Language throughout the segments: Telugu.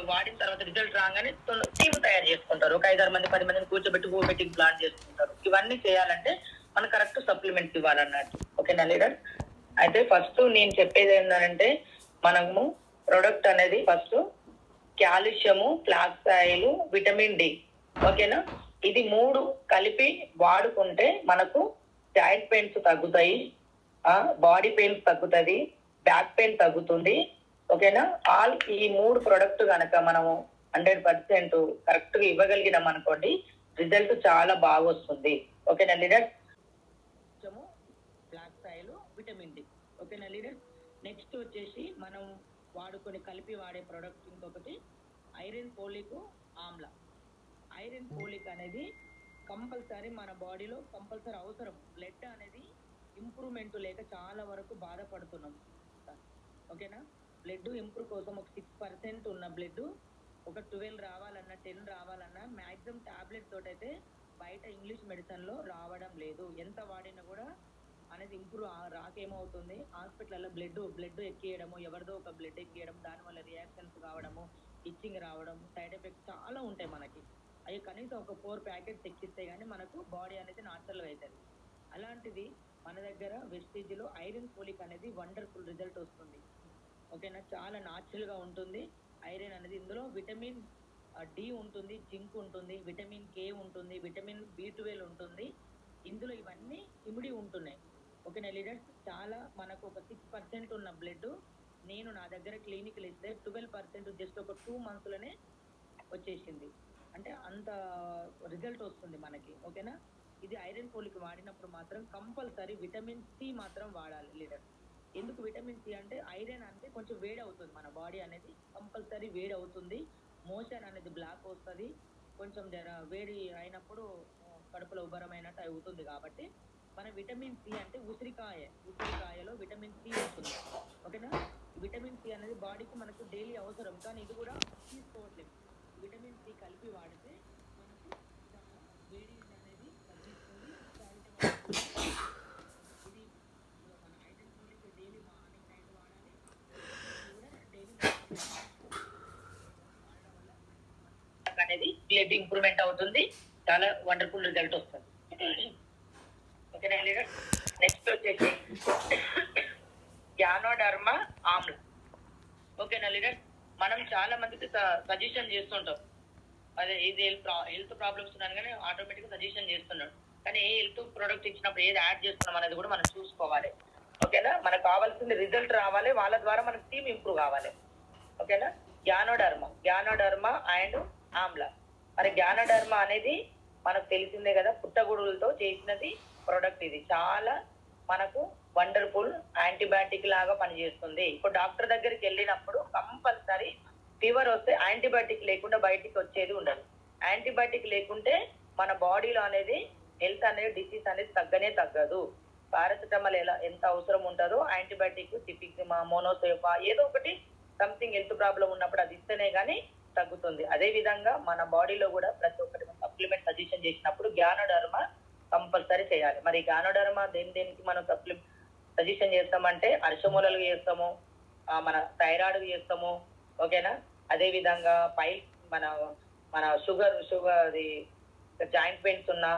వాడిన తర్వాత రిజల్ట్ రాగానే టీమ్ తయారు చేసుకుంటారు. ఒక 5-6 మంది 10 మందిని కూర్చోబెట్టి హోమిటింగ్ ప్లాన్ చేసుకుంటారు. ఇవన్నీ చేయాలంటే మనం కరెక్ట్ సప్లిమెంట్స్ ఇవ్వాలన్నట్టు. ఓకేనా లీడర్? అయితే ఫస్ట్ నేను చెప్పేది ఏంటంటే మనము ప్రొడక్ట్ అనేది first calcium, flax oil, vitamin D, ఓకేనా, ఇది 3 కలిపి వాడుకుంటే మనకు జాయింట్ పెయిన్స్ తగ్గుతాయి, బాడీ పెయిన్స్ తగ్గుతుంది, బ్యాక్ పెయిన్ తగ్గుతుంది. ఓకేనా? ఆల్ ఈ 3 ప్రొడక్ట్ కనుక మనము 100% కరెక్ట్ గా ఇవ్వగలిగినాం అనుకోండి, రిజల్ట్ చాలా బాగా వస్తుంది. ఓకేనా leader? Black oil, vitamin D. ఓకేనా లీడర్? నెక్స్ట్ వచ్చేసి మనం వాడుకొని కలిపి వాడే ప్రొడక్ట్ ఇంకొకటి ఐరన్ ఫోలిక్ ఆమ్ల. ఐరన్ ఫోలిక్ అనేది కంపల్సరీ మన బాడీలో కంపల్సరీ అవసరం. బ్లడ్ అనేది ఇంప్రూవ్మెంట్ లేక చాలా వరకు బాధపడుతున్నాం. ఓకేనా? బ్లడ్ ఇంప్రూవ్ కోసం ఒక 6% ఉన్న బ్లడ్ ఒక 12 రావాలన్నా 10 రావాలన్నా మ్యాక్సిమం టాబ్లెట్ తోటైతే బయట ఇంగ్లీష్ మెడిసిన్లో రావడం లేదు. ఎంత వాడినా కూడా అనేది ఇంప్రూవ్ రాకేమవుతుంది, హాస్పిటల్లో బ్లడ్ ఎక్కియడము, ఎవరిదో ఒక బ్లడ్ ఎక్కియడం, దానివల్ల రియాక్షన్స్ కావడము, ఇచ్చింగ్ రావడం, సైడ్ ఎఫెక్ట్స్ చాలా ఉంటాయి మనకి. అవి కనీసం ఒక 4 ప్యాకెట్స్ ఎక్కిస్తే కానీ మనకు బాడీ అనేది నాచురల్గా అవుతుంది. అలాంటిది మన దగ్గర వెస్టీజ్లో ఐరన్ ఫోలిక్ అనేది వండర్ఫుల్ రిజల్ట్ వస్తుంది. ఓకేనా? చాలా న్యాచురల్గా ఉంటుంది ఐరన్ అనేది. ఇందులో విటమిన్ డి ఉంటుంది, జింక్ ఉంటుంది, విటమిన్ కే ఉంటుంది, విటమిన్ B12 ఉంటుంది. ఇందులో ఇవన్నీ ఇమిడి ఉంటున్నాయి. ఓకేనా లీడర్స్? చాలా మనకు ఒక 6% ఉన్న బ్లడ్ నేను నా దగ్గర క్లినిక్లు ఇస్తే 12% జస్ట్ ఒక 2 monthsలోనే వచ్చేసింది. అంటే అంత రిజల్ట్ వస్తుంది మనకి. ఓకేనా? ఇది ఐరన్ ఫోలిక్ వాడినప్పుడు మాత్రం కంపల్సరీ విటమిన్ సి మాత్రం వాడాలి లీడర్. ఎందుకు విటమిన్ సి అంటే ఐరన్ అంటే కొంచెం వేడి అవుతుంది, మన బాడీ అనేది కంపల్సరీ వేడి అవుతుంది, మోషన్ అనేది బ్లాక్ వస్తుంది, కొంచెం వేడి అయినప్పుడు కడుపులో ఉబ్బరమైనట్టు అవుతుంది. కాబట్టి మన విటమిన్ సి అంటే ఉసిరికాయలో విటమిన్ సి ఉంటుంది. ఓకేనా? విటమిన్ సి అనేది బాడీకి మనకు డైలీ అవసరం, కానీ ఇది కూడా తీసుకోవట్లేదు. విటమిన్ సి కలిపి వాడితే మనకు వేడి అనేది తగ్గిస్తుంది. ఇది మన iron folic daily morning night వాడాలి. కూడా డైలీ వాడడం వల్ల అనేది బ్లడ్ ఇంప్రూవ్మెంట్ అవుతుంది, చాలా వండర్ఫుల్ రిజల్ట్ వస్తుంది. ఓకేనా లీడర్? నెక్స్ట్ వచ్చేసి గ్యానోడర్మా ఆమ్ల. ఓకేనా లీడర్? మనం చాలా మందికి సజెషన్ చేస్తుంటాం, అదే ఇది హెల్త్ ప్రాబ్లమ్స్ ఉన్నాను కానీ ఆటోమేటిక్గా సజెషన్ చేస్తున్నాడు. కానీ ఏ హెల్త్ ప్రోడక్ట్ ఇచ్చినప్పుడు ఏది యాడ్ చేస్తున్నాం అనేది కూడా మనం చూసుకోవాలి. ఓకేనా? మనకు కావాల్సింది రిజల్ట్ రావాలి, వాళ్ళ ద్వారా మనకు టీమ్ ఇంప్రూవ్ కావాలి. ఓకేనా? గ్యానోడర్మా అండ్ ఆమ్ల. మరి గ్యానోడర్మా అనేది మనకు తెలిసిందే కదా, పుట్టగొడుగులతో చేసినది ప్రోడక్ట్. ఇది చాలా మనకు వండర్ఫుల్ యాంటీబయాటిక్ లాగా పనిచేస్తుంది. ఇప్పుడు డాక్టర్ దగ్గరికి వెళ్ళినప్పుడు కంపల్సరీ ఫీవర్ వస్తే యాంటీబయాటిక్ లేకుండా బయటికి వచ్చేది ఉండదు. యాంటీబయాటిక్ లేకుంటే మన బాడీలో అనేది హెల్త్ అనేది డిసీజ్ అనేది తగ్గదు. పారాసిటమాల్ ఎంత అవసరం ఉంటుందో యాంటీబయాటిక్ సిపిక్సిమా, మోనోసేఫా, ఏదో ఒకటి సంథింగ్ హెల్త్ ప్రాబ్లం ఉన్నప్పుడు అది ఇస్తేనే కానీ తగ్గుతుంది. అదే విధంగా మన బాడీలో కూడా ప్రతి ఒక్కటి సప్లిమెంట్ సజెషన్ చేసినప్పుడు గ్యానోడర్మా కంపల్సరీ చేయాలి. మరి గ్యానోడర్మా దేనికి మనం సజెషన్ చేస్తామంటే అర్షమూలలు చేస్తాము, మన థైరాయిడ్ చేస్తాము. ఓకేనా? అదే విధంగా మన షుగర్ అది జాయింట్ పెయిన్స్ ఉన్నా,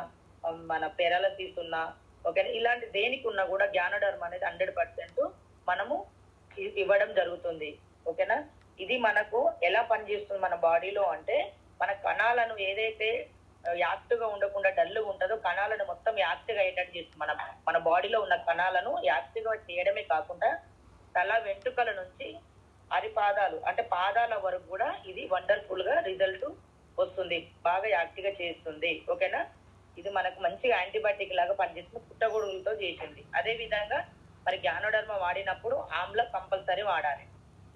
మన పెరాలసిస్ ఉన్నా, ఓకేనా, ఇలాంటి దేనికి ఉన్నా కూడా గ్యానోడర్మా అనేది 100% మనము ఇవ్వడం జరుగుతుంది. ఓకేనా? ఇది మనకు ఎలా పనిచేస్తుంది మన బాడీలో అంటే, మన కణాలను ఏదైతే యాక్టివ్గా ఉండకుండా డల్గా ఉంటుందో కణాలను మొత్తం యాక్టివ్గా అయ్యేటట్టు చేస్తుంది. మన బాడీలో ఉన్న కణాలను యాక్టివ్గా చేయడమే కాకుండా తల వెంట్రుకల నుంచి అరిపాదాలు అంటే పాదాల వరకు కూడా ఇది వండర్ఫుల్ గా రిజల్ట్ వస్తుంది, బాగా యాక్టివ్గా చేస్తుంది. ఓకేనా? ఇది మనకు మంచిగా యాంటీబయాటిక్ లాగా పనిచేస్తుంది, పుట్టగొడుగులతో చేసింది. అదే విధంగా మరి గ్యానోడర్మా వాడినప్పుడు ఆమ్ల కంపల్సరీ వాడాలి.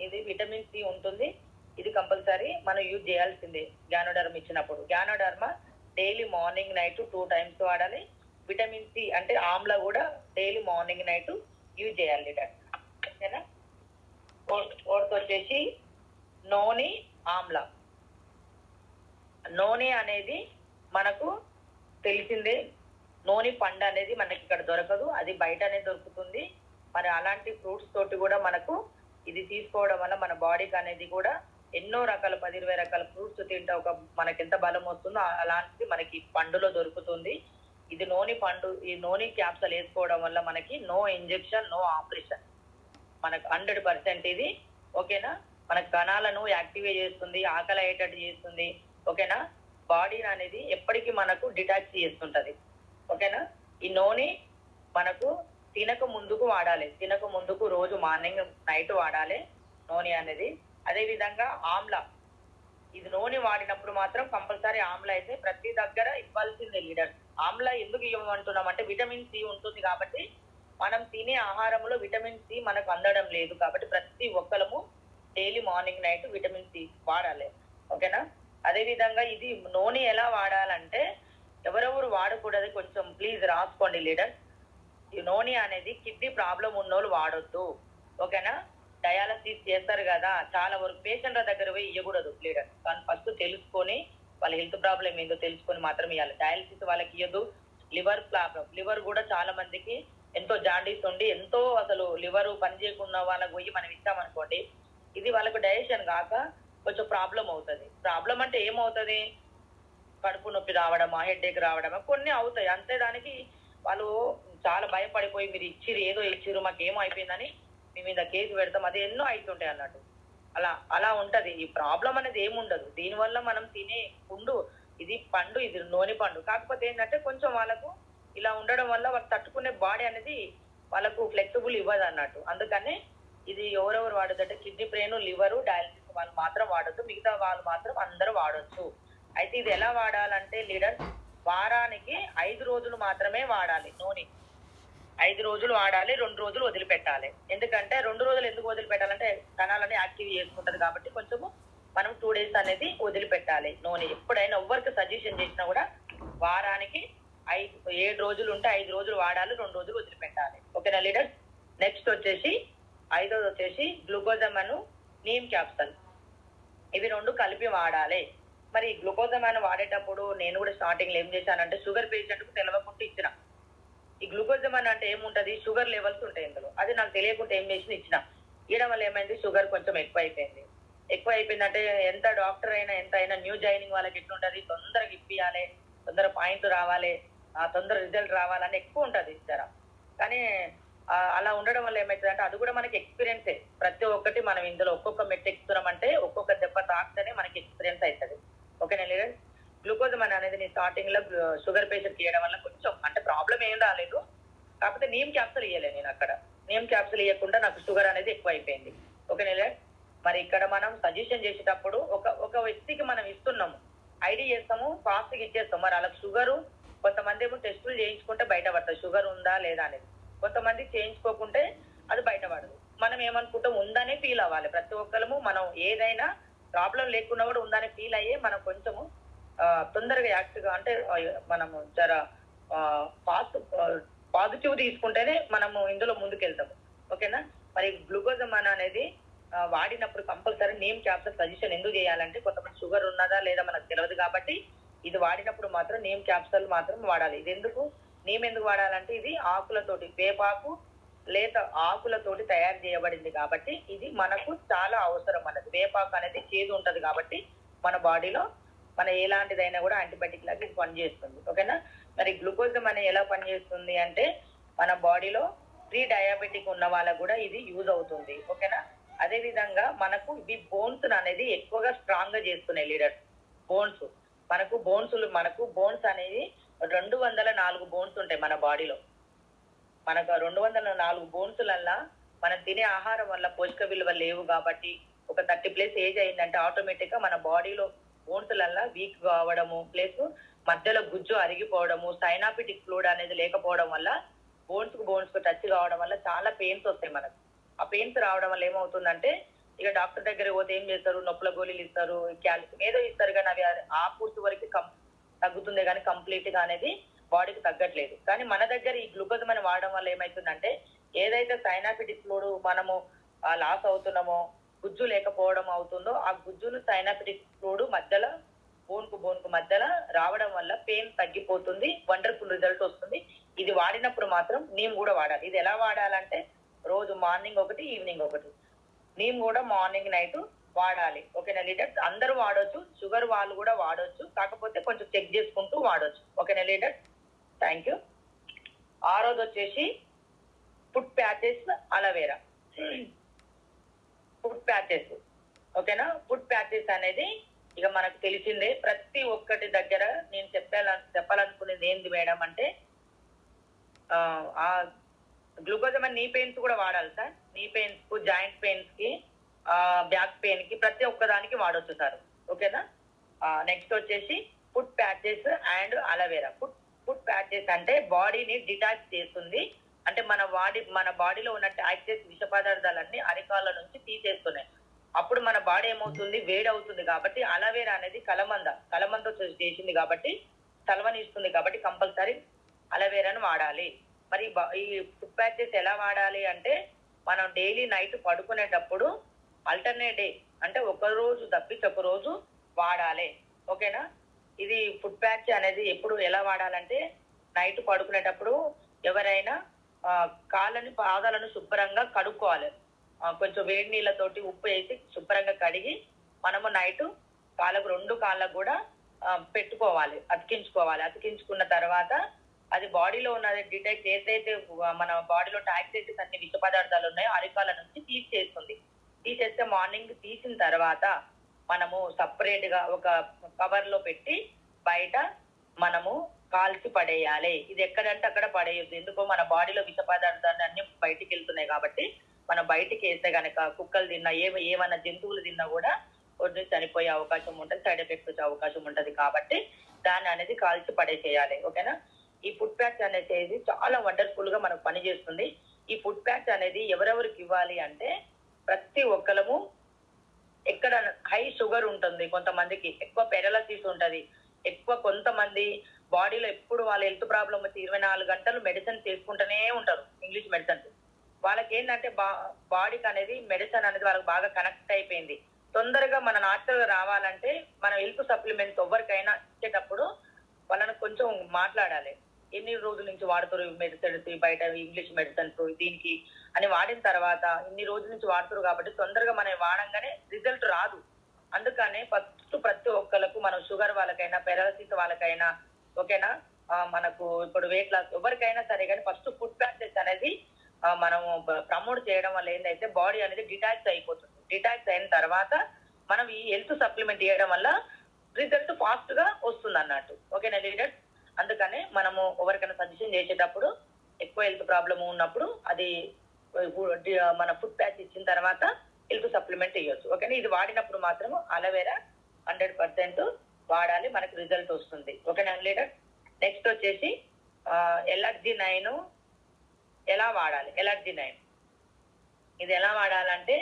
ఇది విటమిన్ సి ఉంటుంది, ఇది కంపల్సరీ మనం యూజ్ చేయాల్సిందే. గ్యానోడర్మా ఇచ్చినప్పుడు ganoderma daily morning night 2 times వాడాలి. విటమిన్ సి అంటే ఆమ్ల కూడా డైలీ మార్నింగ్ నైట్ యూజ్ చేయాలి. ఓకేనా? ఫోర్త్ వచ్చేసి నోని ఆమ్ల. నోని అనేది మనకు తెలిసిందే, నోని పండు అనేది మనకి ఇక్కడ దొరకదు, అది బయటనే దొరుకుతుంది. మరి అలాంటి ఫ్రూట్స్ తోటి కూడా మనకు ఇది తీసుకోవడం వల్ల మన బాడీకి అనేది కూడా ఎన్నో రకాల 10-20 రకాల ఫ్రూట్స్ తింటే మనకి ఎంత బలం వస్తుందో అలాంటిది మనకి పండులో దొరుకుతుంది. ఇది నోని పండు. ఈ నోని క్యాప్సూల్ వేసుకోవడం వల్ల మనకి నో ఇంజెక్షన్, నో ఆపరేషన్. మనకు 100% ఇది. ఓకేనా? మన కణాలను యాక్టివేట్ చేస్తుంది, ఆకలి అయ్యేటట్టు చేస్తుంది. ఓకేనా? బాడీని అనేది ఎప్పటికీ మనకు డిటాచ్ చేస్తుంటది. ఓకేనా? ఈ నోని మనకు తినక ముందుకు వాడాలి. తినక ముందుకు రోజు మార్నింగ్ నైట్ వాడాలి నూనె అనేది. అదే విధంగా ఆమ్లా, ఇది నూనె వాడినప్పుడు మాత్రం కంపల్సరీ ఆమ్లా అయితే ప్రతి దగ్గర ఇవ్వాల్సిందే లీడర్. ఆమ్లా ఎందుకు ఇవ్వమంటున్నాం అంటే విటమిన్ సి ఉంటుంది కాబట్టి, మనం తినే ఆహారంలో విటమిన్ సి మనకు అందడం లేదు కాబట్టి ప్రతి ఒక్కరము daily morning night vitamin C వాడాలి. ఓకేనా? అదే విధంగా ఇది నూనె ఎలా వాడాలంటే ఎవరెవరు వాడకూడదు కొంచెం ప్లీజ్ రాసుకోండి లీడర్. ఈ నూనె అనేది కిడ్నీ ప్రాబ్లం ఉన్నోళ్ళు వాడొద్దు. ఓకేనా? డయాలసిస్ చేస్తారు కదా, చాలా వరకు పేషెంట్ల దగ్గర పోయి ఇవ్వకూడదు లీడర్. కానీ ఫస్ట్ తెలుసుకొని వాళ్ళ హెల్త్ ప్రాబ్లం ఏందో తెలుసుకొని మాత్రం ఇవ్వాలి. డయాలసిస్ వాళ్ళకి ఇవ్వదు. లివర్ ప్రాబ్లం, లివర్ కూడా చాలా మందికి ఎంతో జాండీస్ ఉండి ఎంతో అసలు లివర్ పని చేయకుండా వాళ్ళకి పోయి మనం ఇస్తామనుకోండి, ఇది వాళ్ళకు డైజెషన్ కాక కొంచెం ప్రాబ్లం అవుతుంది. ప్రాబ్లం అంటే ఏమవుతుంది? కడుపు నొప్పి రావడమా, హెడ్ఏక్ రావడమా కొన్ని అవుతాయి. అంతే దానికి వాళ్ళు చాలా భయపడిపోయి మీరు ఇచ్చిరు, ఏదో ఇచ్చిరు, మాకేమో అయిపోయిందని మీ మీద కేసు పెడతాం, అది ఎన్నో అవుతుంటాయి అన్నట్టు. అలా ఉంటది. ఈ ప్రాబ్లం అనేది ఏముండదు. దీనివల్ల మనం తినే పండు, ఇది పండు, ఇది నూనె పండు. కాకపోతే ఏంటంటే కొంచెం వాళ్ళకు ఇలా ఉండడం వల్ల వాళ్ళు తట్టుకునే బాడీ అనేది వాళ్ళకు ఫ్లెక్సిబుల్ ఇవ్వదు అన్నట్టు. అందుకనే ఇది ఎవరెవరు వాడదంటే కిడ్నీ బ్రెయిన్, లివరు, డయాలసిస్ వాళ్ళు మాత్రం వాడొద్దు, మిగతా వాళ్ళు మాత్రం అందరూ వాడొచ్చు. అయితే ఇది ఎలా వాడాలంటే లీడర్, వారానికి 5 రోజులు మాత్రమే వాడాలి నూనె. 5 రోజులు వాడాలి, 2 రోజులు వదిలిపెట్టాలి. ఎందుకంటే 2 రోజులు ఎందుకు వదిలిపెట్టాలంటే కణాలని యాక్టివ్ చేసుకుంటది కాబట్టి కొంచెము మనం 2 డేస్ అనేది వదిలిపెట్టాలి నూనె. ఎప్పుడైనా ఎవరికి సజెషన్ చేసినా కూడా వారానికి 7 రోజులు ఉంటే 5 రోజులు వాడాలి, 2 రోజులు వదిలిపెట్టాలి. ఓకేనా లీడర్? నెక్స్ట్ వచ్చేసి 5వ వచ్చేసి గ్లూకోజమాను, నీమ్ క్యాప్సూల్. ఇవి 2 కలిపి వాడాలి. మరి గ్లూకోజమాన్ వాడేటప్పుడు నేను కూడా స్టార్టింగ్ లో ఏం చేశానంటే షుగర్ పేషెంట్ కు తెలవకుండా ఇచ్చిన. ఈ గ్లూకోజమాన్ అంటే ఏముంటది, షుగర్ లెవెల్స్ ఉంటాయి ఇందులో. అది నాకు తెలియకుండా ఏం చేసి ఇచ్చిన. ఇవ్వడం వల్ల ఏమైంది, షుగర్ కొంచెం ఎక్కువ అయిపోయిందంటే ఎంత డాక్టర్ అయినా ఎంత అయినా న్యూ జాయినింగ్ వాళ్ళకి ఎట్లుంటది, తొందరగా ఇప్పియాలి, తొందర పాయింట్ రావాలి, తొందర రిజల్ట్ రావాలని ఎక్కువ ఉంటది ఇస్తారా. కానీ అలా ఉండడం వల్ల ఏమవుతుంది అంటే అది కూడా మనకి ఎక్స్పీరియన్సే. ప్రతి ఒక్కటి మనం ఇందులో ఒక్కొక్క మెట్టు ఎక్కుతున్నామంటే ఒక్కొక్క దెబ్బ తాకితేనే మనకి ఎక్స్పీరియన్స్ అవుతుంది. ఓకేనా లీడర్? గ్లూకోజమాన్ అనేది నేను స్టార్టింగ్ లో షుగర్ పేషెంట్ ఇవ్వడం వల్ల కొంచెం అంటే ప్రాబ్లం ఏం రాలేదు. కాకపోతే నీమ్ క్యాప్సూల్ ఇవ్వలేదు నేను అక్కడ. నీమ్ క్యాప్సూల్ ఇవ్వకుండా నాకు షుగర్ అనేది ఎక్కువ అయిపోయింది. ఓకేనా లీడర్? మరి ఇక్కడ మనం సజెషన్ చేసేటప్పుడు ఒక వ్యక్తికి మనం ఇస్తున్నాము, ఐడి చేస్తాము, ఫాస్ట్ గా ఇచ్చేస్తాం. మరి వాళ్ళకి షుగరు కొంతమంది ఏమో టెస్టులు చేయించుకుంటే బయటపడుతుంది షుగర్ ఉందా లేదా అనేది. కొంతమంది చేయించుకోకుంటే అది బయటపడదు. మనం ఏమనుకుంటాం, ఉందనే ఫీల్ అవ్వాలి. ప్రతి ఒక్కరము మనం ఏదైనా ప్రాబ్లం లేకుండా కూడా ఉందని ఫీల్ అయ్యే మనం కొంచెము తొందరగా యాక్టివ్గా అంటే మనము జర పాజిటివ్ తీసుకుంటేనే మనము ఇందులో ముందుకెళ్తాము. ఓకేనా? మరి గ్లూకోజమాన్ అనేది వాడినప్పుడు కంపల్సరీ నీమ్ క్యాప్సూల్ సజెషన్ ఎందుకు చేయాలంటే కొంతమంది షుగర్ ఉన్నదా లేదా మనకు తెలియదు కాబట్టి ఇది వాడినప్పుడు మాత్రం నీమ్ క్యాప్సూల్ మాత్రం వాడాలి. ఇది ఎందుకు నీమ్ ఎందుకు వాడాలంటే ఇది ఆకులతోటి, వేపాకు లేత ఆకులతోటి తయారు చేయబడింది కాబట్టి ఇది మనకు చాలా అవసరం అన్నది. వేపాకు అనేది చేదు ఉంటది కాబట్టి మన బాడీలో మన ఎలాంటిదైనా కూడా యాంటీబయాటిక్ లాగా ఇది పనిచేస్తుంది. ఓకేనా? మరి గ్లూకోజమాన్ ఎలా పనిచేస్తుంది అంటే మన బాడీలో ప్రీ డయాబెటిక్ ఉన్న వాళ్ళకు కూడా ఇది యూజ్ అవుతుంది. ఓకేనా? అదే విధంగా మనకు ఇది బోన్స్ అనేది ఎక్కువగా స్ట్రాంగ్ గా చేస్తున్నాయి లీడర్. బోన్స్ మనకు బోన్స్ అనేది 204 బోన్స్ ఉంటాయి మన బాడీలో. మనకు 204 బోన్స్లల్లా మనం తినే ఆహారం వల్ల పోషక విలువలు లేవు కాబట్టి ఒక 30+ ఏజ్ అయిందంటే ఆటోమేటిక్ గా మన బాడీలో బోన్స్లల్లా వీక్ కావడము, ప్లస్ మధ్యలో గుజ్జు అరిగిపోవడము, సైనాపిటిక్ ఫ్లూయిడ్ అనేది లేకపోవడం వల్ల బోన్స్ కు టచ్ కావడం వల్ల చాలా పెయిన్స్ వస్తాయి మనకు. ఆ పెయిన్స్ రావడం వల్ల ఏమవుతుందంటే ఇక డాక్టర్ దగ్గర పోతే ఏం చేస్తారు, నొప్పుల గోళీలు ఇస్తారు, క్యాల్షియం ఏదో ఇస్తారు, కానీ అవి ఆ పూర్తి వరకు తగ్గుతుందే కానీ కంప్లీట్ గా అనేది బాడీకి తగ్గట్లేదు. కానీ మన దగ్గర ఈ గ్లూకోజమాన్ వాడడం వల్ల ఏమైతుందంటే ఏదైతే సైనాపిటిక్ ఫ్లూయిడ్ మనము లాస్ అవుతున్నామో, గుజ్జు లేకపోవడం అవుతుందో ఆ గుజ్జును సైనాపిటిక్ ఫ్లూయిడ్ మధ్యలో బోన్కు మధ్యలో రావడం వల్ల పెయిన్ తగ్గిపోతుంది, వండర్ఫుల్ రిజల్ట్ వస్తుంది. ఇది వాడినప్పుడు మాత్రం నీమ్ కూడా వాడాలి. ఇది ఎలా వాడాలంటే రోజు మార్నింగ్ ఒకటి, ఈవినింగ్ ఒకటి. నీమ్ కూడా మార్నింగ్ నైట్ వాడాలి. ఓకేనా లీడర్స్? అందరూ వాడొచ్చు, షుగర్ వాళ్ళు కూడా వాడొచ్చు, కాకపోతే కొంచెం చెక్ చేసుకుంటూ వాడొచ్చు. ఓకేనా లీడర్స్? Thank you. ఆరోది వచ్చేసి food patches aloe vera. Food patches ఓకేనా? ఫుడ్ ప్యాచెస్ అనేది ఇక మనకు తెలిసిందే. ప్రతి ఒక్కటి దగ్గర నేను చెప్పాలనుకునేది ఏంది మేడం అంటే ఆ గ్లూకోజమైన్ నీ పెయిన్స్ కూడా వాడాలి సార్. నీ పెయిన్స్ కు, జాయింట్ పెయిన్స్ కి, బ్యాక్ పెయిన్ కి ప్రతి ఒక్కదానికి వాడొచ్చు సార్. ఓకేనా? నెక్స్ట్ వచ్చేసి food patches and aloe vera. Food patches అంటే బాడీని డిటాచ్ చేస్తుంది. అంటే మన బాడీలో ఉన్న టాక్సెస్, విష పదార్థాలన్నీ అరికాళ్ళ నుంచి తీసేస్తున్నాయి. అప్పుడు మన బాడీ ఏమవుతుంది, వేడి అవుతుంది. కాబట్టి అలోవెరా అనేది కలమంద చేసింది కాబట్టి చలవనిస్తుంది. కాబట్టి కంపల్సరీ అలోవెరాను వాడాలి. మరి ఈ ఫుడ్ ప్యాచెస్ ఎలా వాడాలి అంటే మనం డైలీ నైట్ పడుకునేటప్పుడు ఆల్టర్నేట్ డే అంటే ఒక రోజు తప్పించి ఒక రోజు వాడాలి. ఓకేనా? ఇది ఫుడ్ ప్యాచ్ అనేది ఎప్పుడు ఎలా వాడాలంటే నైట్ పడుకునేటప్పుడు ఎవరైనా కాళ్ళని, పాదాలను శుభ్రంగా కడుక్కోవాలి. కొంచెం వేడి నీళ్ళతోటి ఉప్పు వేసి శుభ్రంగా కడిగి మనము నైట్ కాళ్ళకు, 2 కాళ్ళకు కూడా పెట్టుకోవాలి, అతికించుకున్న తర్వాత అది బాడీలో ఉన్నది డిటెక్ట్ ఏదైతే మన బాడీలో టాక్సెస్ అన్ని విష పదార్థాలు ఉన్నాయో అరికాల నుంచి తీసేస్తే మార్నింగ్ తీసిన తర్వాత మనము సపరేట్ గా ఒక కవర్ లో పెట్టి బయట మనము కాల్చి పడేయాలి. ఇది ఎక్కడంటే అక్కడ పడేయద్దు. ఎందుకో మన బాడీలో విష పదార్థాలు అన్ని బయటికి వెళ్తున్నాయి కాబట్టి మనం బయటికి వేస్తే కనుక కుక్కలు తిన్నా, ఏమన్నా జంతువులు తిన్నా కూడా కొన్ని చనిపోయే అవకాశం ఉంటుంది, సైడ్ ఎఫెక్ట్స్ వచ్చే అవకాశం ఉంటుంది. కాబట్టి దాన్ని అనేది కాల్చి పడేసేయాలి. ఓకేనా? ఈ ఫుడ్ ప్యాచ్ అనేది చాలా వండర్ఫుల్ గా మనకు పనిచేస్తుంది. ఈ ఫుడ్ ప్యాచ్ అనేది ఎవరెవరికి ఇవ్వాలి అంటే ప్రతి ఒక్కరము ఎక్కడ హై షుగర్ ఉంటుంది, కొంతమందికి ఎక్కువ పెరాలసిస్ ఉంటది, ఎక్కువ కొంతమంది బాడీలో ఎప్పుడు వాళ్ళ హెల్త్ ప్రాబ్లం వచ్చి 24 గంటలు మెడిసిన్ తీసుకుంటూనే ఉంటారు, ఇంగ్లీష్ మెడిసిన్స్. వాళ్ళకి ఏంటంటే బాడీకి అనేది మెడిసిన్ అనేది వాళ్ళకి బాగా కనెక్ట్ అయిపోయింది. తొందరగా మన హాస్టల్ రావాలంటే మన హెల్త్ సప్లిమెంట్స్ ఎవరికైనా ఇచ్చేటప్పుడు వాళ్ళని కొంచెం మాట్లాడాలి. ఎన్ని రోజుల నుంచి వాడుతారు మెడిసిన్స్, బయట ఇంగ్లీష్ మెడిసిన్స్ దీనికి అని వాడిన తర్వాత ఇన్ని రోజుల నుంచి వాడుతారు కాబట్టి తొందరగా మనం వాడంగానే రిజల్ట్ రాదు. అందుకనే ఫస్ట్ ప్రతి ఒక్కరికి మనం షుగర్ వాళ్ళకైనా, పెరాలసిస్ వాళ్ళకైనా, ఓకేనా, మనకు ఇప్పుడు వెయిట్ లాస్ ఎవరికైనా సరే కానీ ఫస్ట్ ఫుడ్ ప్యాచెస్ అనేది మనం ప్రమోట్ చేయడం వల్ల ఏంటంటే బాడీ అనేది డిటాచ్ అయిపోతుంది. డిటాచ్ అయిన తర్వాత మనం ఈ హెల్త్ సప్లిమెంట్ ఇవ్వడం వల్ల రిజల్ట్ ఫాస్ట్ గా వస్తుంది అన్నట్టు. ఓకేనా లీడర్స్? అందుకనే మనము ఎవరికైనా సజెషన్ చేసేటప్పుడు ఎక్కువ హెల్త్ ప్రాబ్లమ్ ఉన్నప్పుడు అది మన ఫుడ్ ప్యాచ్ ఇచ్చిన తర్వాత హెల్త్ సప్లిమెంట్ ఇవ్వచ్చు. ఓకేనా? ఇది వాడినప్పుడు మాత్రం అలోవెరా 100% వాడాలి, మనకు రిజల్ట్ వస్తుంది. ఓకేనా లీడర్? నెక్స్ట్ వచ్చేసి ఎలర్జీ-9 ఎలా వాడాలి? ఎలర్జీ-9 ఇది ఎలా వాడాలంటే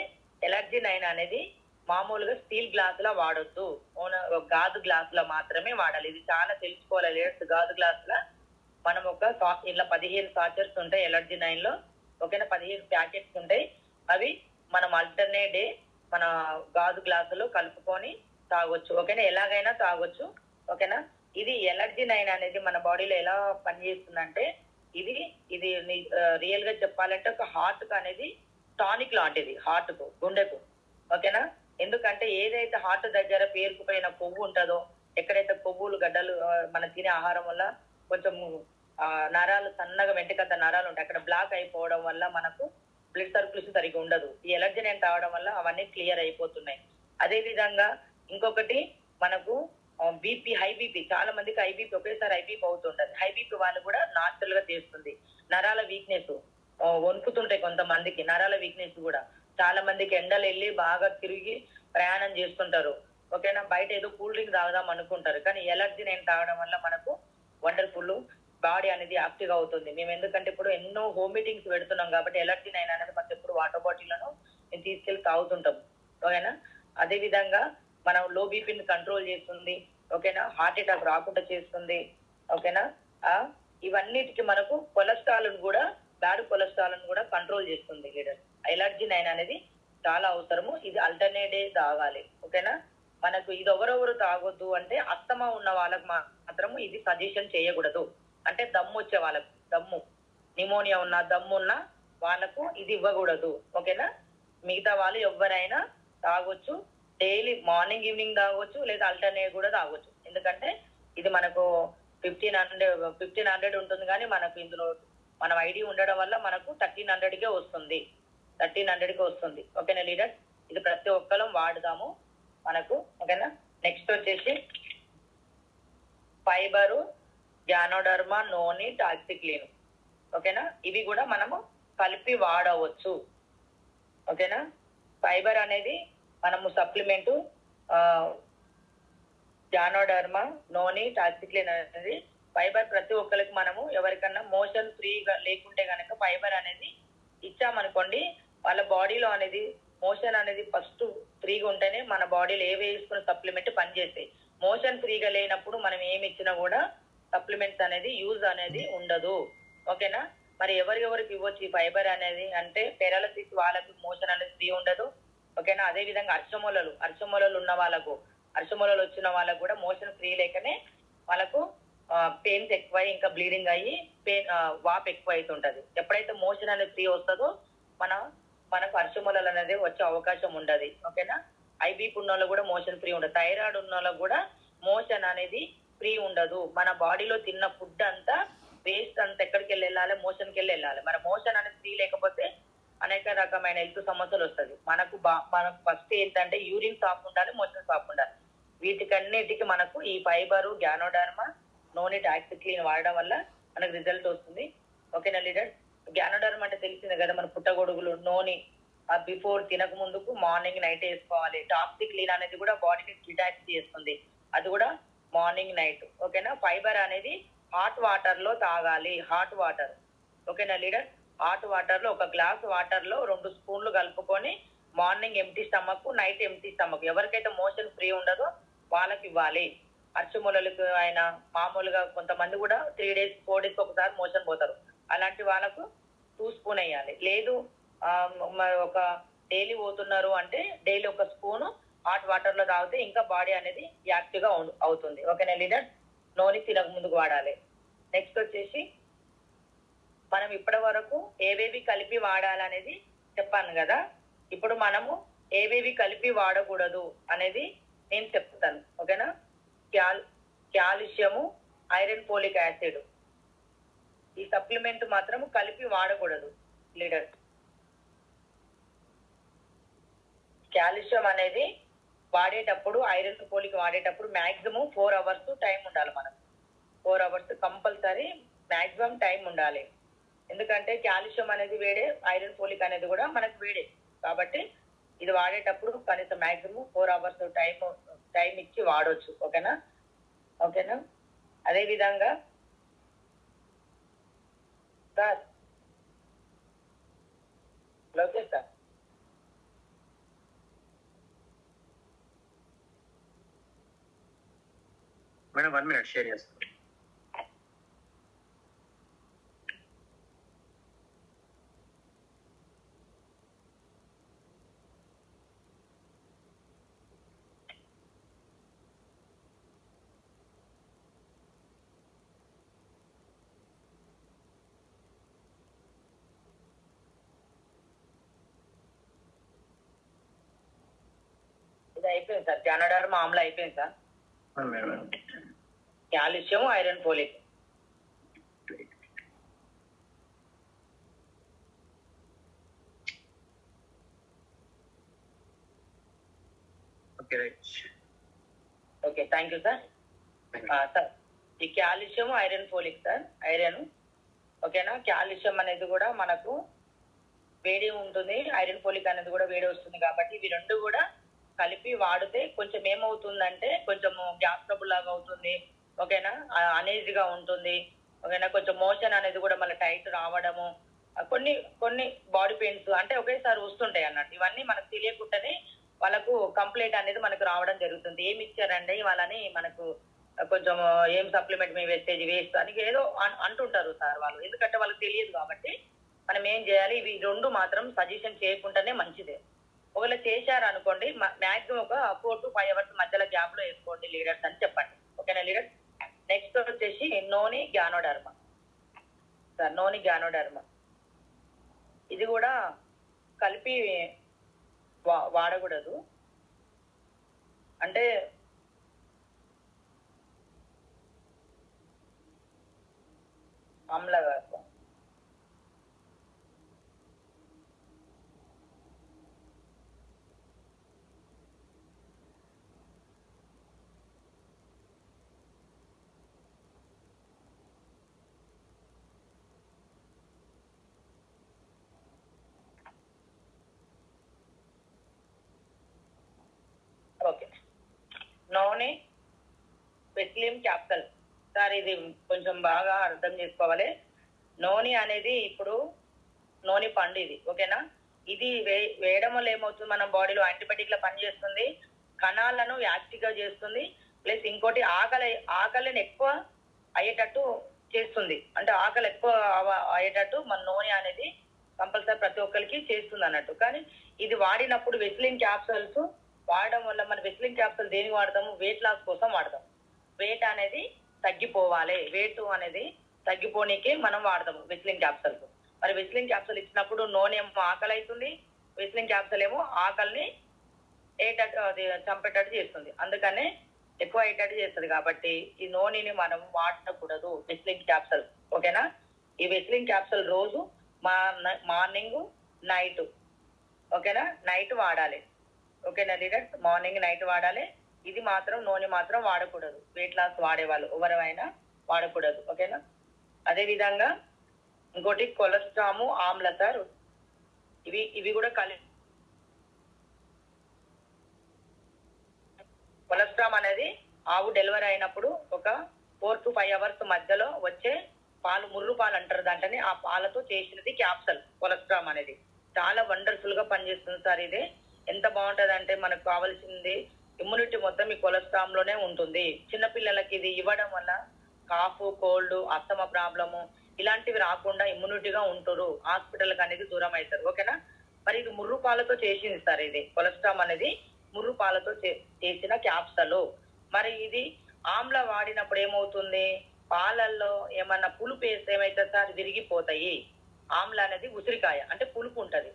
ఎలర్జీ-9 అనేది మామూలుగా స్టీల్ గ్లాసులో వాడొద్దు, గాజు గ్లాసులో మాత్రమే వాడాలి. ఇది చాలా తెలుసుకోవాలి లీడర్స్. గాజు గ్లాసులో మనం ఇలా 15 సాచెట్స్ ఉంటాయి ఎలర్జీ-9 లో. ఓకేనా? 15 ప్యాకెట్స్ ఉంటాయి. అవి మనం ఆల్టర్నేట్ డే మన గాజు గ్లాసులో కలుపుకొని తాగొచ్చు. ఓకేనా? ఎలాగైనా తాగొచ్చు. ఓకేనా? ఇది ఎలర్జీ-9 అనేది మన బాడీలో ఎలా పనిచేస్తుందంటే ఇది రియల్ గా చెప్పాలంటే ఒక హార్ట్ కు అనేది టానిక్ లాంటిది, హార్ట్ కు, గుండెకు. ఓకేనా? ఎందుకంటే ఏదైతే హార్ట్ దగ్గర పేరుకుపోయిన కొవ్వు ఉంటుందో, ఎక్కడైతే కొవ్వులు గడ్డలు మనం తినే ఆహారం వల్ల కొంచెం నరాలు సన్నగా వెంటకంత నరాలు ఉంటాయి, అక్కడ బ్లాక్ అయిపోవడం వల్ల మనకు బ్లడ్ సర్క్యులేషన్ సరిగ్గా ఉండదు. ఈ ఎలర్జీ-9 తాగడం వల్ల అవన్నీ క్లియర్ అయిపోతున్నాయి. అదే విధంగా ఇంకొకటి మనకు బీపీ, హై బీపీ, చాలా మందికి హై బీపీ ఒకేసారి హై బీపీ అవుతుంటది. హై బీపీ వాళ్ళు కూడా నాచురల్ గా చేస్తుంది. నరాల వీక్నెస్ వణుకుతుంటాయి కొంతమందికి, నరాల వీక్నెస్ కూడా. చాలా మందికి ఎండలు వెళ్ళి బాగా తిరిగి ప్రయాణం చేస్తుంటారు. ఓకేనా? బయట ఏదో కూల్ డ్రింక్ తాగుదాం అనుకుంటారు, కానీ ఎలర్జీ-9 తాగడం వల్ల మనకు వండర్ఫుల్ బాడీ అనేది యాక్టివ్ అవుతుంది. మేము ఎందుకంటే ఇప్పుడు ఎన్నో హోమ్ మీటింగ్స్ పెడుతున్నాం కాబట్టి ఎలర్జీ-9 అనేది మనకి ఎప్పుడు వాటర్ బాటిల్లను మేము తీసుకెళ్లి తాగుతుంటాం. ఓకేనా? అదే విధంగా మనం లో బీపీని కంట్రోల్ చేస్తుంది. ఓకేనా? హార్ట్ అటాక్ రాకుండా చేస్తుంది. ఓకేనా? ఇవన్నిటికి మనకు కొలెస్ట్రాల్ కూడా, బ్యాడ్ కొలెస్ట్రాల్ కూడా కంట్రోల్ చేస్తుంది లీడర్. ఎలర్జీ-9 అనేది చాలా అవసరము. ఇది ఆల్టర్నేట్ డే తాగాలి. ఓకేనా? మనకు ఇది ఎవరెవరు తాగొద్దు అంటే అస్తమా ఉన్న వాళ్ళకి మాత్రము ఇది సజెషన్ చేయకూడదు. అంటే దమ్ము వచ్చే వాళ్ళకు, నిమోనియా ఉన్న, దమ్మున్న వాళ్ళకు ఇది ఇవ్వకూడదు. ఓకేనా? మిగతా వాళ్ళు ఎవరైనా తాగొచ్చు. డైలీ మార్నింగ్ ఈవినింగ్ తాగొచ్చు, లేదా ఆల్టర్నేట్ కూడా తాగొచ్చు. ఎందుకంటే ఇది మనకు 1500 ఉంటుంది, కానీ మనకు ఇందులో మనం ఐడి ఉండడం వల్ల మనకు 1300కే వస్తుంది. 1300కి వస్తుంది. ఓకేనా లీడర్స్, ఇది ప్రతి ఒక్కరం వాడదాము మనకు. ఓకేనా. నెక్స్ట్ వచ్చేసి ఫైబరు, గ్యానోడర్మా, నోని, టాక్సిక్లిన్. ఓకేనా, ఇవి కూడా మనము కలిపి వాడవచ్చు. ఓకేనా. ఫైబర్ అనేది మనము సప్లిమెంటు, జానోడర్మా, నోని, టాక్సిక్లిన్ అనేది ఫైబర్ ప్రతి ఒక్కరికి మనము ఎవరికన్నా మోషన్ ఫ్రీగా లేకుంటే కనుక ఫైబర్ అనేది ఇచ్చామనుకోండి, వాళ్ళ బాడీలో అనేది మోషన్ అనేది ఫస్ట్ ఫ్రీగా ఉంటేనే మన బాడీలో ఏవి వేసుకున్న సప్లిమెంట్ పనిచేస్తాయి. మోషన్ ఫ్రీగా లేనప్పుడు మనం ఏమి ఇచ్చినా కూడా సప్లిమెంట్స్ అనేది యూజ్ అనేది ఉండదు. ఓకేనా. మరి ఎవరికి ఇవ్వచ్చు ఈ ఫైబర్ అనేది అంటే పెరాలసిస్ వాళ్ళకు మోషన్ అనేది ఫ్రీ ఉండదు. ఓకేనా. అదే విధంగా అర్షమూలలు ఉన్న వాళ్ళకు, అర్షమూలలు వచ్చిన వాళ్ళకు కూడా మోషన్ ఫ్రీ లేకనే వాళ్ళకు పెయిన్స్ ఎక్కువై ఇంకా బ్లీడింగ్ అయ్యి వాప్ ఎక్కువ అవుతుంటది. ఎప్పుడైతే మోషన్ అనేది ఫ్రీ వస్తుందో మనకు అర్షమూలలు అనేది వచ్చే అవకాశం ఉండదు. ఓకేనా. ఐబీపీ ఉన్న వాళ్ళకు కూడా మోషన్ ఫ్రీ ఉండదు. థైరాయిడ్ ఉన్న వాళ్ళకు కూడా మోషన్ అనేది ఫ్రీ ఉండదు. మన బాడీలో తిన్న ఫుడ్ అంతా వేస్ట్ అంతా ఎక్కడికి వెళ్ళాలి, మోషన్కి వెళ్ళాలి. మరి మోషన్ అనేది ఫ్రీ లేకపోతే అనేక రకమైన హెల్త్ సమస్యలు వస్తుంది. మనకు ఫస్ట్ ఏంటంటే యూరిన్ సాఫ్ ఉండాలి, మోషన్ సాఫ్ ఉండాలి. వీటికన్నిటికి మనకు ఈ ఫైబరు, గ్యానోడర్మా, నోని, టాక్సిక్లిన్ వాడడం వల్ల మనకు రిజల్ట్ వస్తుంది. ఓకేనా లీడర్. గ్యానోడర్మా అంటే తెలిసిందే కదా, మన పుట్టగొడుగులు, నోని బిఫోర్ తినక ముందుకు మార్నింగ్ నైట్ వేసుకోవాలి. టాక్సిక్లిన్ అనేది కూడా బాడీని డిటాచ్ చేస్తుంది, అది కూడా మార్నింగ్ నైట్. ఓకేనా. ఫైబర్ అనేది హాట్ వాటర్ లో తాగాలి, హాట్ వాటర్. ఓకేనా లీడర్. హాట్ వాటర్ లో 1 గ్లాస్ వాటర్ లో 2 స్పూన్లు కలుపుకొని morning empty stomach, night empty stomach. ఎవరికైతే మోషన్ ఫ్రీ ఉండదో వాళ్ళకి ఇవ్వాలి. అర్చమూలలకు అయినా మామూలుగా కొంతమంది కూడా 3 days 4 days ఒకసారి మోషన్ పోతారు, అలాంటి వాళ్ళకు 2 స్పూన్ వేయాలి. లేదు ఒక డైలీ పోతున్నారు అంటే డైలీ 1 స్పూన్ హాట్ వాటర్ లో తాగితే ఇంకా బాడీ అనేది యాక్టివ్ గా అవుతుంది. ఓకేనా లీడర్. నోని తినక ముందుకు వాడాలి. నెక్స్ట్ వచ్చేసి మనం ఇప్పటి వరకు ఏవేవి కలిపి వాడాలనేది చెప్పాను కదా. ఇప్పుడు మనము ఏవేవి కలిపి వాడకూడదు అనేది నేను చెప్తాను. ఓకేనా. కాల్షియము, ఐరన్, ఫోలిక్ యాసిడ్ ఈ సప్లిమెంట్ మాత్రం కలిపి వాడకూడదు లీడర్. కాల్షియం అనేది వాడేటప్పుడు, ఐరన్, ఫోలిక్ వాడేటప్పుడు మాక్సిమం 4 hours టైం ఉండాలి. మనకు 4 hours కంపల్సరీ మాక్సిమం టైం ఉండాలి. ఎందుకంటే కాల్షియం అనేది వేడే, ఐరన్, ఫోలిక్ అనేది కూడా మనకు వేడే. కాబట్టి ఇది వాడేటప్పుడు కనీసం మాక్సిమం 4 hours టైం ఇచ్చి వాడవచ్చు. ఓకేనా. ఓకేనా. అదే విధంగా sir Lokesh sir, madam 1 minute share చేస్తాను. ఇది అయిపోయింది సార్. గ్యానోడర్మా, ఆమ్లా అయిపోయింది sir. Calcium, iron, folic. Okay, thank you sir. Sir ఈ calcium, iron, folic sir. Iron ఓకేనా. కాల్షియం అనేది కూడా మనకు వేడి ఉంటుంది, ఐరన్, ఫోలిక్ అనేది కూడా వేడి వస్తుంది. కాబట్టి ఇవి రెండు కూడా కలిపి వాడితే కొంచెం ఏమవుతుందంటే కొంచెము గ్యాస్ ట్రబుల్ లాగా అవుతుంది. ఓకేనా. అనేజీగా ఉంటుంది. ఓకేనా. కొంచెం మోషన్ అనేది కూడా మళ్ళీ టైట్ రావడము, కొన్ని బాడీ పెయిన్స్ అంటే ఒకేసారి వస్తుంటాయి అన్నట్టు. ఇవన్నీ మనకు తెలియకుండానే వాళ్ళకు కంప్లైంట్ అనేది మనకు రావడం జరుగుతుంది. ఏమి ఇచ్చారండి వాళ్ళని, మనకు కొంచెం ఏం సప్లిమెంట్ మీ వేస్టేజ్ వేస్ట్ అని ఏదో అంటుంటారు సార్ వాళ్ళు. ఎందుకంటే వాళ్ళకి తెలియదు కాబట్టి మనం ఏం చేయాలి, ఇవి రెండు మాత్రం సజెషన్ చేయకుండానే మంచిదే. ఒకవేళ చేశారు అనుకోండి, మాక్సిమం ఒక 4 to 5 hours మధ్యలో గ్యాప్ లో వేసుకోండి లీడర్స్ అని చెప్పండి. ఓకేనా లీడర్స్. నెక్స్ట్ వచ్చేసి నోని, గ్యానోడర్మా సార్. నోని, గ్యానోడర్మా ఇది కూడా కలిపి వాడకూడదు. అంటే ఆమ్లవాతం. ఓకే, నూనె పెట్లియం క్యాప్సల్. సార్ ఇది కొంచెం బాగా అర్థం చేసుకోవాలి. నూనె అనేది ఇప్పుడు నూనె పండు ఇది, ఓకేనా. ఇది వేయడం వల్ల ఏమవుతుంది, మన బాడీలో యాంటీబయాటిక్ లా పనిచేస్తుంది, కణాలను యాక్టివ్ గా చేస్తుంది, ప్లస్ ఇంకోటి ఆకలిని ఎక్కువ అయ్యేటట్టు చేస్తుంది. అంటే ఆకలి ఎక్కువ అయ్యేటట్టు మన నూనె అనేది కంపల్సరీ ప్రతి ఒక్కరికి చేస్తుంది అన్నట్టు. కానీ ఇది వాడినప్పుడు వెస్లిన్ క్యాప్సల్స్ వాడడం వల్ల, మన వెస్లిన్ క్యాప్సల్ దేనికి వాడతాము, వెయిట్ లాస్ కోసం వాడతాం. వెయిట్ అనేది తగ్గిపోవాలి, వెయిట్ అనేది తగ్గిపోనీకి మనం వాడతాము వెస్లిన్ క్యాప్సల్స్. మరి వెస్లిన్ క్యాప్సల్ ఇచ్చినప్పుడు నూనె ఏమో ఆకలి అవుతుంది, వెస్లిన్ క్యాప్సల్ ఏమో ఆకలిని ఏటట్టు అది చంపేటట్టు చేస్తుంది, అందుకనే ఎక్కువ అయ్యేటట్టు చేస్తుంది. కాబట్టి ఈ నూనెని మనం వాడకూడదు, వెస్లిన్ క్యాప్సల్, ఓకేనా. ఈ వెస్లిన్ క్యాప్సల్ రోజు మార్నింగ్ నైట్, ఓకేనా, నైట్ వాడాలి, ఓకేనా లీడర్స్. మార్నింగ్ నైట్ వాడాలి. ఇది మాత్రం నూనె మాత్రం వాడకూడదు, వెయిట్ లాస్ వాడేవాళ్ళు ఎవరైనా వాడకూడదు, ఓకేనా. అదే విధంగా ఇంకోటి కొలెస్ట్రాము, ఆమ్ల సార్, ఇవి కూడా కొలెస్ట్రామ్ అనేది ఆవు డెలివరీ అయినప్పుడు ఒక 4 to 5 hours మధ్యలో వచ్చే పాలు, ముర్రు పాలు అంటారు దాంట్లోనే, ఆ పాలతో చేసినది క్యాప్సల్. కొలెస్ట్రామ్ అనేది చాలా వండర్ఫుల్ గా పనిచేస్తుంది సార్. ఇది ఎంత బాగుంటది అంటే మనకు కావాల్సింది ఇమ్యూనిటీ మొత్తం ఈ కొలెస్ట్రామ్ లోనే ఉంటుంది. చిన్నపిల్లలకి ఇది ఇవ్వడం వల్ల కాఫ్, కోల్డ్, అస్తమా ప్రాబ్లము ఇలాంటివి రాకుండా ఇమ్యూనిటీగా ఉంటారు, హాస్పిటల్ అనేది దూరం అవుతారు, ఓకేనా. మరి ఇది ముర్రు పాలతో చేసింది సార్. ఇది కొలెస్ట్రామ్ అనేది ముర్రు పాలతో చేసిన క్యాప్సల్. మరి ఇది ఆమ్ల వాడినప్పుడు ఏమవుతుంది, పాలల్లో ఏమన్నా పులుపు వేస్తే ఏమైతుంది సార్, విరిగిపోతాయి. ఆమ్ల అనేది ఉసిరికాయ అంటే పులుపు ఉంటది,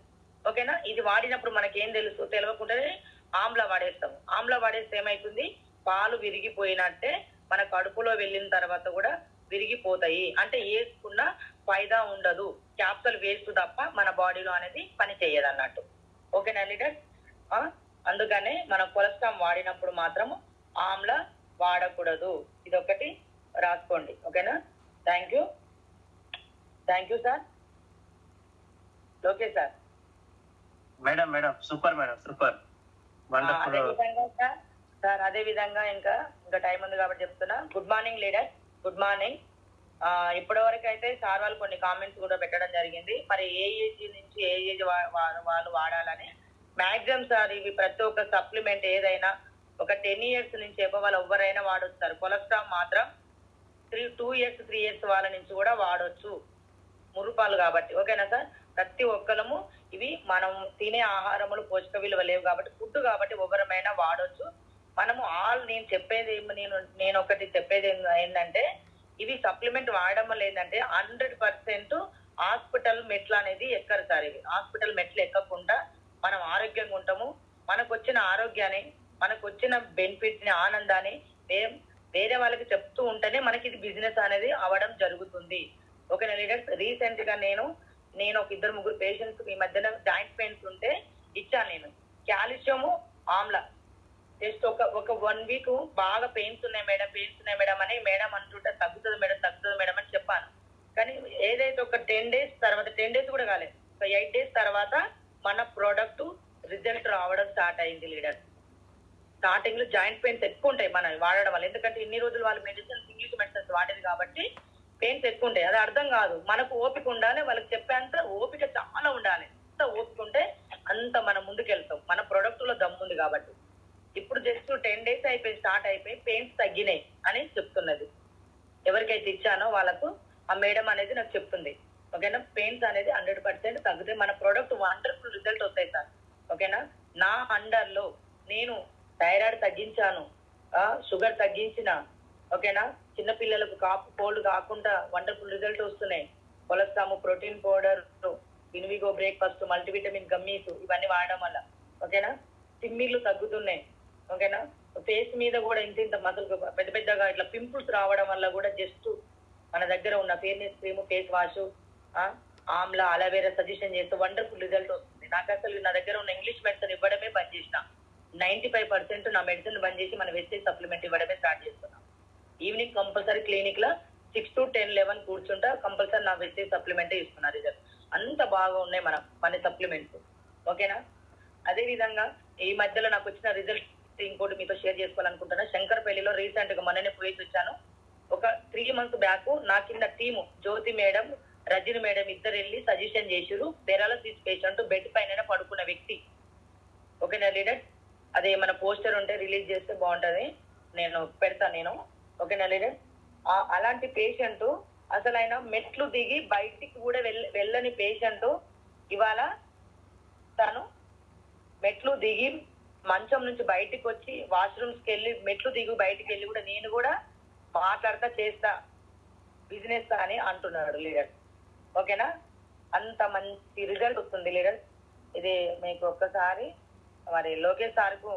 ఓకేనా. ఇది వాడినప్పుడు మనకేం తెలుసు, తెలియకుండానే ఆమ్ల వాడేస్తాం. ఆమ్ల వాడేస్తే ఏమైతుంది, పాలు విరిగిపోయినట్టే మన కడుపులో వెళ్ళిన తర్వాత కూడా విరిగిపోతాయి. అంటే వేసుకున్న ఫైదా ఉండదు, క్యాప్సల్ వేస్ట్ తప్ప మన బాడీలో అనేది పని చేయదు అన్నట్టు, ఓకేనా లీడర్. అందుకనే మన కొలెస్ట్రామ్ వాడినప్పుడు మాత్రము ఆమ్ల వాడకూడదు. ఇదొకటి రాసుకోండి, ఓకేనా. Thank you sir. Okay sir. Madam super madam, super wonderful. Sir అదే విధంగా ఇంకా టైం ఉంది కాబట్టి చెప్తున్నా. Good morning leader, good morning. ఇప్పటి వరకు అయితే సార్ వాళ్ళు కొన్ని కామెంట్స్ కూడా పెట్టడం జరిగింది. మరి ఏ ఏజ్ నుంచి ఏ ఏజ్ వాళ్ళు వాడాలని. మ్యాక్సిమం సార్ ఇవి ప్రతి ఒక్క సప్లిమెంట్ ఏదైనా ఒక 10 years నుంచి వాళ్ళు ఎవరైనా వాడొచ్చు సార్. కొలెస్ట్రాల్ మాత్రం 2 years 3 years వాళ్ళ నుంచి కూడా వాడొచ్చు, మురుపాలు కాబట్టి, ఓకేనా సార్. ప్రతి ఒక్కరము ఇవి మనం తినే ఆహారములు పోషక విలువ లేవు కాబట్టి, ఫుడ్ కాబట్టి ఎవరమైనా వాడొచ్చు. మనము నేను చెప్పేది నేను ఒకటి చెప్పేది ఏంటంటే, ఇవి సప్లిమెంట్ వాడడం వల్ల ఏంటంటే 100% హాస్పిటల్ మెట్లు అనేది ఎక్కరు సార్. ఇవి హాస్పిటల్ మెట్లు ఎక్కకుండా మనం ఆరోగ్యంగా ఉంటాము. మనకు వచ్చిన ఆరోగ్యాన్ని, మనకు వచ్చిన బెనిఫిట్ ని, ఆనందాన్ని వేరే వాళ్ళకి చెప్తూ ఉంటేనే మనకి ఇది బిజినెస్ అనేది అవడం జరుగుతుంది, ఓకేనా లీడర్స్. రీసెంట్ గా నేను ఒక 2-3 పేషెంట్స్ ఈ మధ్యన జాయింట్ పెయిన్స్ ఉంటే ఇచ్చాను నేను కాల్షియం ఆమ్ల. జస్ట్ ఒక 1 week బాగా పెయిన్స్ ఉన్నాయి మేడం అని మేడం అంటుంటే తగ్గుతుంది మేడం అని చెప్పాను. కానీ ఏదైతే ఒక 10 days తర్వాత, 10 days కూడా కాలేదు, ఒక 8 days తర్వాత మన ప్రోడక్ట్ రిజల్ట్ రావడం స్టార్ట్ అయింది లీడర్. స్టార్టింగ్ లో జాయింట్ పెయిన్స్ ఎక్కువ ఉంటాయి మనం వాడడం వల్ల, ఎందుకంటే ఇన్ని రోజులు వాళ్ళు ఇంగ్లీష్ మెడిసిన్స్ వాడేది కాబట్టి పెయిన్స్ ఎక్కువ ఉంటాయి. అది అర్థం కాదు, మనకు ఓపిక ఉండాలి, వాళ్ళకి చెప్పేంత ఓపిక చాలా ఉండాలి. ఎంత ఓపిక ఉంటే అంత మనం ముందుకెళ్తాం, మన ప్రొడక్ట్ లో దమ్ము ఉంది కాబట్టి. ఇప్పుడు జస్ట్ 10 days స్టార్ట్ అయిపోయి పెయిన్స్ తగ్గినాయి అని చెప్తున్నది. ఎవరికైతే ఇచ్చానో వాళ్ళకు ఆ మేడం అనేది నాకు చెప్తుంది, ఓకేనా. పెయిన్స్ అనేది 100% తగ్గుతాయి, మన ప్రోడక్ట్ వండర్ఫుల్ రిజల్ట్ వస్తాయి సార్, ఓకేనా. నా అండర్ లో నేను థైరాయిడ్ తగ్గించాను, షుగర్ తగ్గించిన, ఓకేనా. చిన్నపిల్లలకు కాపు, కోల్డ్ కాకుండా వండర్ఫుల్ రిజల్ట్ వస్తున్నాయి. Colostrum, protein powder, Invigo breakfast, multivitamin gummies ఇవన్నీ వాడడం వల్ల, ఓకేనా. తిమ్మిర్లు తగ్గుతున్నాయి, ఓకేనా. ఫేస్ మీద కూడా ఇంత ఇంత మసలు పెద్ద పెద్దగా ఇట్లా పింపుల్స్ రావడం వల్ల కూడా జస్ట్ మన దగ్గర ఉన్న fairness cream, face wash, Amla, aloe vera suggestion చేస్తే వండర్ఫుల్ రిజల్ట్ వస్తుంది. నాకు అసలు నా దగ్గర ఉన్న ఇంగ్లీష్ మెడిసిన్ ఇవ్వడమే బంద్ చేసిన. 95% నా మెడిసిన్ బంద్ చేసి మన వెస్టేజ్ సప్లిమెంట్ ఇవ్వడమే స్టార్ట్ చేస్తున్నాం. ఈవినింగ్ కంపల్సరీ క్లినిక్ లో 6 to 10, 11 కూర్చుంటా, కంపల్సరీ నా వెస్టేజ్ సప్లిమెంట్ ఇస్తున్నా రిజల్ట్. అంత బాగా ఉన్నాయి మన సప్లిమెంట్స్. ఓకేనా? అదే విధంగా ఈ మధ్యలో నాకు వచ్చిన రిజల్ట్ ఇంకోటి మీతో షేర్ చేసుకోవాలనుకుంటున్నా. శంకర్పల్లిలో రీసెంట్ గా మొన్ననే పోయి వచ్చాను. ఒక 3 months బ్యాక్ నా కింద టీము జ్యోతి మేడం, రజని మేడం ఇద్దరు వెళ్ళి సజెషన్ చేసిరు. పెరాలసిస్ పేషెంట్ బెడ్ పైన పడుకున్న వ్యక్తి. ఓకేనా లీడర్? అదే మన పోస్టర్ ఉంటే రిలీజ్ చేస్తే బాగుంటది, నేను పెడతాను. ఓకేనా లీడర్? అలాంటి పేషెంట్ అసలు ఆయన మెట్లు దిగి బయటికి కూడా వెళ్ళని పేషెంట్ ఇవాళ తను మెట్లు దిగి మంచం నుంచి బయటికి వచ్చి వాష్రూమ్స్కి వెళ్ళి మెట్లు దిగి బయటికి వెళ్ళి కూడా నేను కూడా మాట్లాడతా చేస్తా బిజినెస్ అని అంటున్నాడు లీడర్. ఓకేనా? అంత మంచి రిజల్ట్ వస్తుంది లీడర్. ఇది మీకు ఒక్కసారి మరి లోకేష్ సార్కు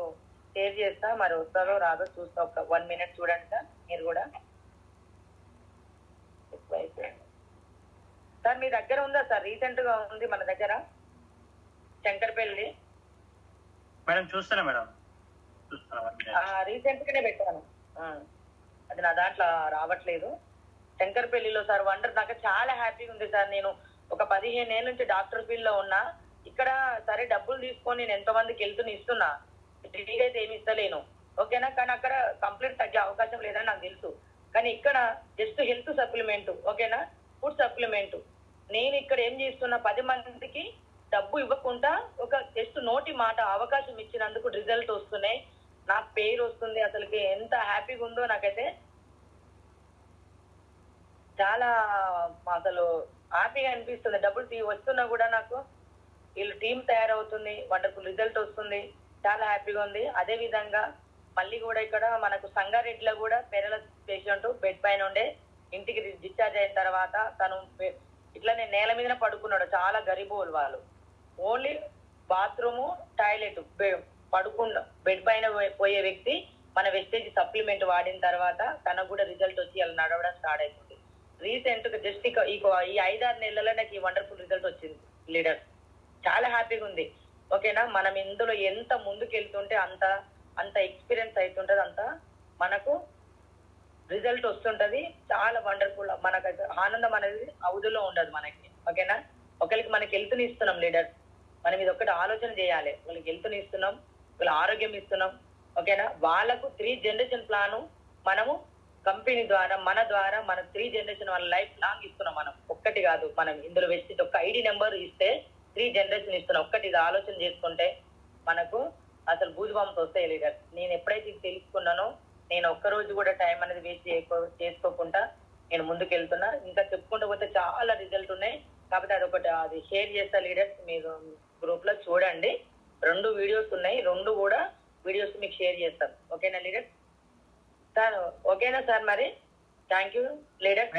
షేర్ చేస్తా, మరి వస్తుందో రాదో చూస్తా. ఒక 1 minute చూడండి సార్ మీరు కూడా. సార్ మీ దగ్గర ఉందా సార్? రీసెంట్ గా ఉంది మన దగ్గర శంకర్పల్లి. మేడం చూస్తున్నా మేడం, రీసెంట్ గానే పెట్టాను. అది నా దాంట్లో రావట్లేదు. శంకర్పల్లిలో సార్ వండర్. నాకు చాలా హ్యాపీగా ఉంది సార్. నేను ఒక 15 ఏళ్ళ నుంచి డాక్టర్ ఫీల్డ్ లో ఉన్నా. ఇక్కడ సరే డబ్బులు తీసుకొని నేను ఎంతో మందికి ఇస్తున్నా, ఫ్రీగా అయితే ఏమి ఇస్తలేను. ఓకేనా? కానీ అక్కడ కంప్లీట్ తగ్గే అవకాశం లేదని నాకు తెలుసు. కానీ ఇక్కడ జస్ట్ హెల్త్ సప్లిమెంట్, ఓకేనా, ఫుడ్ సప్లిమెంట్. నేను ఇక్కడ ఏం చేస్తున్నా, 10 మందికి డబ్బు ఇవ్వకుండా ఒక జస్ట్ నోటి మాట అవకాశం ఇచ్చినందుకు రిజల్ట్ వస్తున్నాయి, నాకు పేరు వస్తుంది. అసలుకి ఎంత హ్యాపీగా ఉందో నాకైతే. చాలా అసలు హ్యాపీగా అనిపిస్తుంది. డబ్బులు వస్తున్నా కూడా నాకు వీళ్ళు టీం తయారవుతుంది, వండర్ఫుల్ రిజల్ట్ వస్తుంది, చాలా హ్యాపీగా ఉంది. అదే విధంగా మళ్ళీ కూడా ఇక్కడ మనకు సంగారెడ్డిలో కూడా పెరాలసిస్ పేషెంట్ బెడ్ పైన ఉండే ఇంటికి డిశ్చార్జ్ అయిన తర్వాత తను ఇట్లానే నేల మీద పడుకున్నాడు. చాలా గరీబోలు వాళ్ళు. ఓన్లీ బాత్రూము, టాయిలెట్, పడుకున్న బెడ్ పైన పోయే వ్యక్తి మన వెస్టేజ్ సప్లిమెంట్ వాడిన తర్వాత తనకు కూడా రిజల్ట్ వచ్చి అలా నడవడం స్టార్ట్ అవుతుంది. రీసెంట్ గా జస్ట్ ఈ 5-6 నెలల్లో నాకు ఈ వండర్ఫుల్ రిజల్ట్ వచ్చింది లీడర్. చాలా హ్యాపీగా ఉంది. ఓకేనా? మనం ఇందులో ఎంత ముందుకు వెళ్తుంటే అంత ఎక్స్పీరియన్స్ అవుతుంటది, అంత మనకు రిజల్ట్ వస్తుంటది. చాలా వండర్ఫుల్. మనకు ఆనందం అనేది అవధులో ఉండదు మనకి. ఓకేనా? ఒకరికి మనకి హెల్త్ని ఇస్తున్నాం లీడర్. మనం ఇది ఒకటి ఆలోచన చేయాలి. వాళ్ళకి హెల్త్ని ఇస్తున్నాం, వాళ్ళ ఆరోగ్యం ఇస్తున్నాం. ఓకేనా? వాళ్ళకు 3 generation ప్లాను మనము కంపెనీ ద్వారా మన 3 generation వాళ్ళ లైఫ్ లాంగ్ ఇస్తున్నాం. మనం ఒక్కటి కాదు, మనం ఇందులో వేసి ఒక ఐడి నెంబర్ ఇస్తే 3 generation ఇస్తున్నాం. ఒక్కటి ఇది ఆలోచన చేసుకుంటే మనకు అసలు బూజుబాంస్ వస్తాయి లీడర్. నేను ఎప్పుడైతే ఇది తెలుసుకున్నానో నేను ఒక్కరోజు కూడా టైం అనేది వేస్ట్ చేసుకోకుండా నేను ముందుకు వెళ్తున్నా. ఇంకా చెప్పుకుంటూ పోతే చాలా రిజల్ట్ ఉన్నాయి. కాకపోతే అది షేర్ చేస్తా లీడర్స్, మీరు గ్రూప్ లో చూడండి. 2 వీడియోస్ ఉన్నాయి, 2 కూడా వీడియోస్ మీకు షేర్ చేస్తాను. ఓకేనా లీడర్? సార్ ఓకేనా సార్? మరి థ్యాంక్ యూ లీడర్.